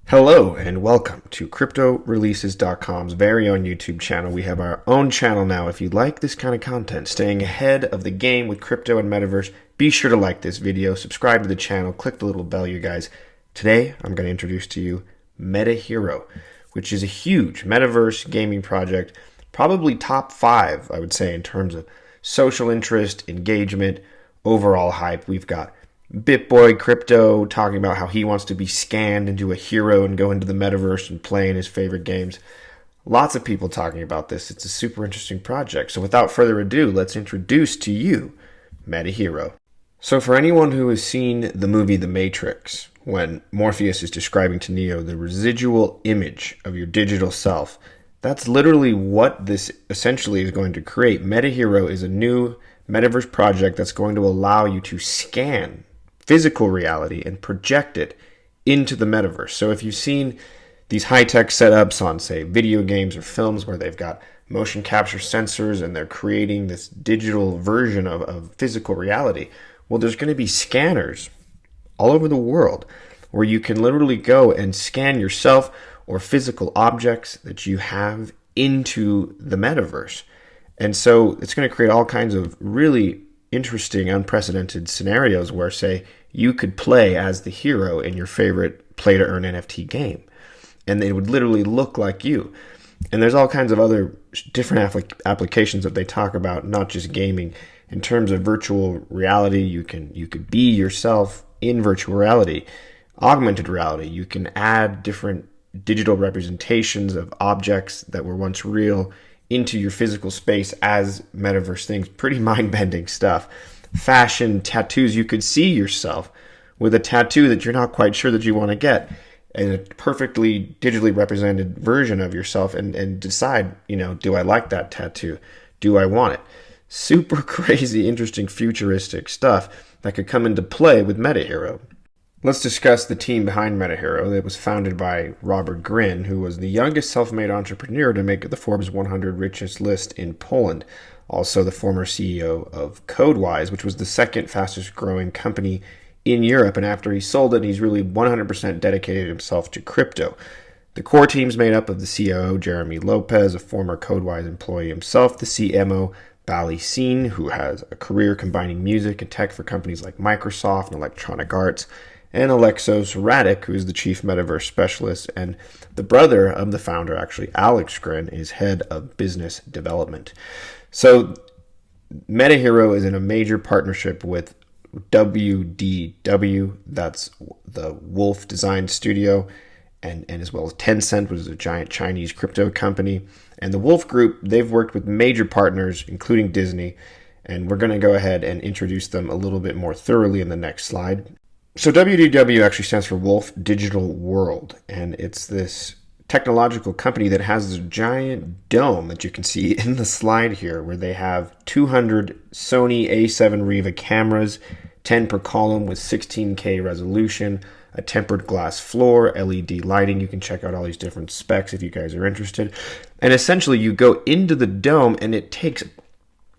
Hello and welcome to CryptoReleases.com's very own YouTube channel. We have our own channel now. If you like this kind of content, staying ahead of the game with crypto and metaverse, be sure to like this video, subscribe to the channel, click the little bell, you guys. Today, I'm going to introduce to you MetaHero, which is a huge metaverse gaming project, probably top 5, I would say, in terms of social interest, engagement, overall hype. We've got BitBoy Crypto talking about how he wants to be scanned into a hero and go into the metaverse and play in his favorite games. Lots of people talking about this. It's a super interesting project. So without further ado, let's introduce to you MetaHero. So for anyone who has seen the movie The Matrix, when Morpheus is describing to Neo the residual image of your digital self, that's literally what this essentially is going to create. MetaHero is a new metaverse project that's going to allow you to scan physical reality and project it into the metaverse. So if you've seen these high-tech setups on, say, video games or films where they've got motion capture sensors and they're creating this digital version of physical reality, well, there's going to be scanners all over the world where you can literally go and scan yourself or physical objects that you have into the metaverse. And so it's going to create all kinds of really interesting, unprecedented scenarios where, say, you could play as the hero in your favorite play-to-earn NFT game, and they would literally look like you. And there's all kinds of other different applications that they talk about, not just gaming. In terms of virtual reality, you could be yourself in virtual reality. Augmented reality, you can add different digital representations of objects that were once real into your physical space as metaverse things. Pretty mind-bending stuff. Fashion, tattoos, you could see yourself with a tattoo that you're not quite sure that you want to get, and a perfectly digitally represented version of yourself, and decide, do I like that tattoo? Do I want it? Super crazy, interesting, futuristic stuff that could come into play with MetaHero. Let's discuss the team behind MetaHero. It was founded by Robert Gryn, who was the youngest self-made entrepreneur to make the Forbes 100 Richest list in Poland. Also the former CEO of Codewise, which was the second fastest growing company in Europe. And after he sold it, he's really 100% dedicated himself to crypto. The core team's made up of the COO Jeremy Lopez, a former Codewise employee himself, the CMO Bally Singh, who has a career combining music and tech for companies like Microsoft and Electronic Arts, and Aleksos Radic, who is the chief metaverse specialist, and the brother of the founder, actually, Alex Gryn, is head of business development. So MetaHero is in a major partnership with WDW, that's the Wolf Design Studio, and as well as Tencent, which is a giant Chinese crypto company. And the Wolf Group, they've worked with major partners, including Disney, and we're going to go ahead and introduce them a little bit more thoroughly in the next slide. So WDW actually stands for Wolf Digital World, and it's this technological company that has this giant dome that you can see in the slide here, where they have 200 Sony A7 Riva cameras, 10 per column with 16K resolution, a tempered glass floor, LED lighting. You can check out all these different specs if you guys are interested. And essentially you go into the dome and it takes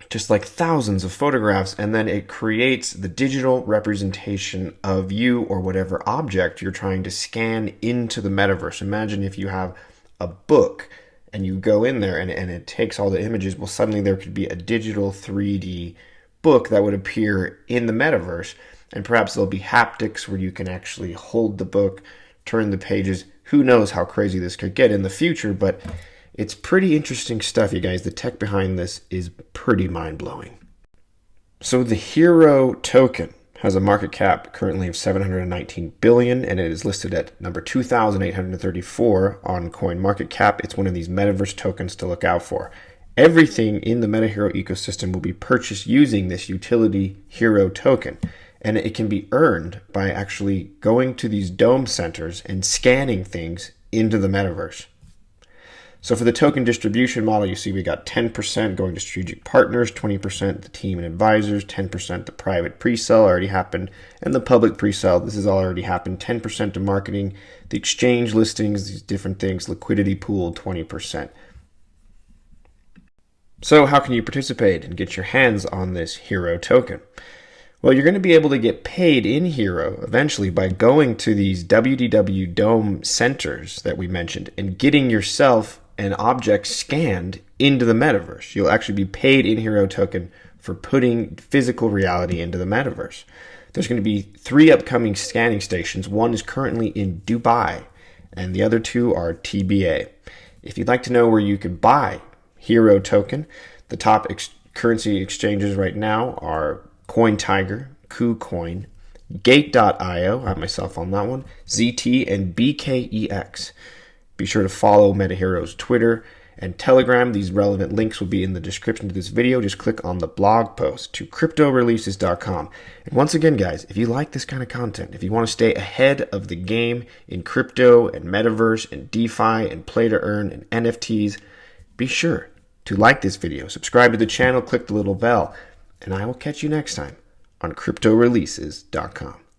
just like thousands of photographs, and then it creates the digital representation of you or whatever object you're trying to scan into the metaverse. Imagine if you have a book and you go in there and it takes all the images. Well, suddenly there could be a digital 3D book that would appear in the metaverse, and perhaps there'll be haptics where you can actually hold the book, turn the pages. Who knows how crazy this could get in the future, but it's pretty interesting stuff, you guys. The tech behind this is pretty mind-blowing. So the Hero token has a market cap currently of $719 billion, and it is listed at number 2,834 on CoinMarketCap. It's one of these metaverse tokens to look out for. Everything in the MetaHero ecosystem will be purchased using this utility Hero token, and it can be earned by actually going to these dome centers and scanning things into the metaverse. So for the token distribution model, you see we got 10% going to strategic partners, 20% the team and advisors, 10% the private pre-sale already happened, and the public pre-sale, this has already happened, 10% to marketing, the exchange listings, these different things, liquidity pool, 20%. So how can you participate and get your hands on this Hero token? Well, you're going to be able to get paid in Hero eventually by going to these WDW Dome centers that we mentioned and getting yourself an object scanned into the metaverse. You'll actually be paid in Hero token for putting physical reality into the metaverse. There's going to be 3 upcoming scanning stations. One is currently in Dubai, and the other 2 are TBA. If you'd like to know where you can buy Hero token, the top currency exchanges right now are CoinTiger, KuCoin, Gate.io, I have myself on that one, ZT, and BKEX. Be sure to follow MetaHero's Twitter and Telegram. These relevant links will be in the description to this video. Just click on the blog post to CryptoReleases.com. And once again, guys, if you like this kind of content, if you want to stay ahead of the game in crypto and metaverse and DeFi and play to earn and NFTs, be sure to like this video, subscribe to the channel, click the little bell, and I will catch you next time on CryptoReleases.com.